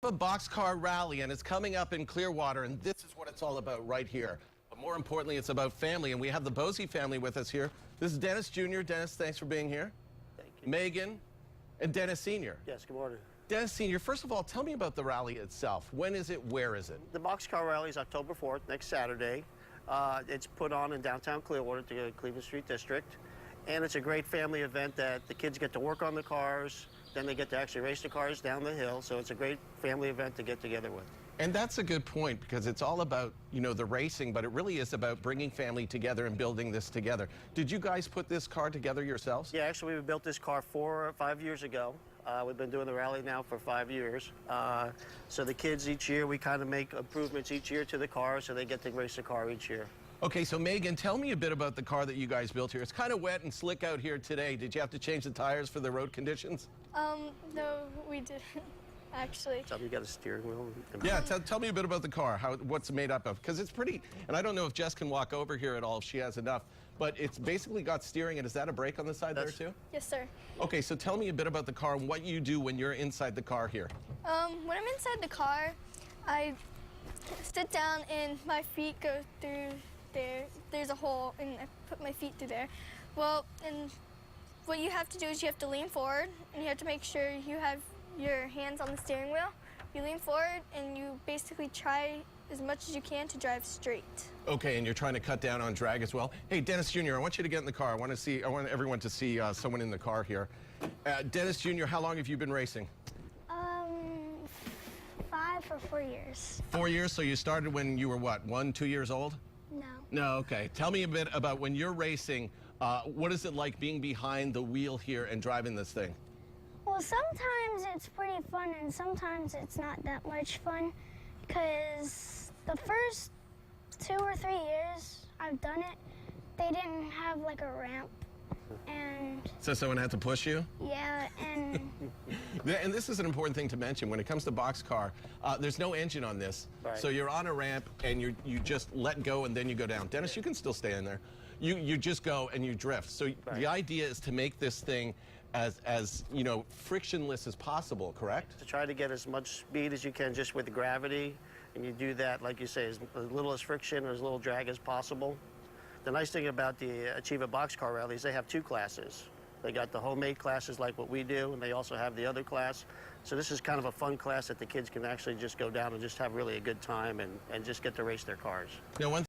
A box car rally, and it's coming up in Clearwater, and this is what it's all about right here. But more importantly, it's about family, and we have the Bosey family with us here. This is Dennis Jr. Dennis, thanks for being here. Thank you. Megan and Dennis Sr. Yes, good morning. Dennis Sr., first of all, tell me about the rally itself. When is it? Where is it? The box car rally is October 4th, next Saturday. It's put on in downtown Clearwater, the Cleveland Street District. And it's a great family event that the kids get to work on the cars, then they get to actually race the cars down the hill. So it's a great family event to get together with. And that's a good point, because it's all about, you know, the racing, but it really is about bringing family together and building this together. Did you guys put this car together yourselves? Yeah, actually we built this car 4 or 5 years ago. We've been doing the rally now for 5 years. So the kids each year, we kind of make improvements each year to the car so they get to race the car each year. Okay, so Megan, tell me a bit about the car that you guys built here. It's kind of wet and slick out here today. Did you have to change the tires for the road conditions? No, we didn't, actually. So you got a steering wheel? Yeah, tell me a bit about the car, what's it made up of. Because it's pretty, and I don't know if Jess can walk over here at all if she has enough, but it's basically got steering, and is that a brake on the side there too? Yes, sir. Okay, so tell me a bit about the car and what you do when you're inside the car here. When I'm inside the car, I sit down and my feet go through there. There's a hole, and I put my feet through there. Well, and what you have to do is you have to lean forward, and you have to make sure you have your hands on the steering wheel. You lean forward, and you basically try as much as you can to drive straight. Okay, and you're trying to cut down on drag as well. Hey, Dennis Jr., I want you to get in the car. I want everyone to see someone in the car here. Dennis Jr., how long have you been racing? 5 or 4 years. 4 years, so you started when you were what, 1, 2 years old? No. No, okay. Tell me a bit about when you're racing, what is it like being behind the wheel here and driving this thing? Well, sometimes it's pretty fun and sometimes it's not that much fun, because the first 2 or 3 years I've done it, they didn't have like a ramp. And so someone had to push you? yeah, and And this is an important thing to mention. When it comes to box car, there's no engine on this. Right. So you're on a ramp and you just let go and then you go down. Dennis, you can still stay in there. You just go and you drift. So the idea is to make this thing as you know, frictionless as possible, correct? To try to get as much speed as you can just with gravity, and you do that, like you say, as little as friction or as little drag as possible. The nice thing about the Achieva Box Car Rally is they have 2 classes. They got the homemade classes like what we do, and they also have the other class. So this is kind of a fun class that the kids can actually just go down and just have really a good time and just get to race their cars. Now, one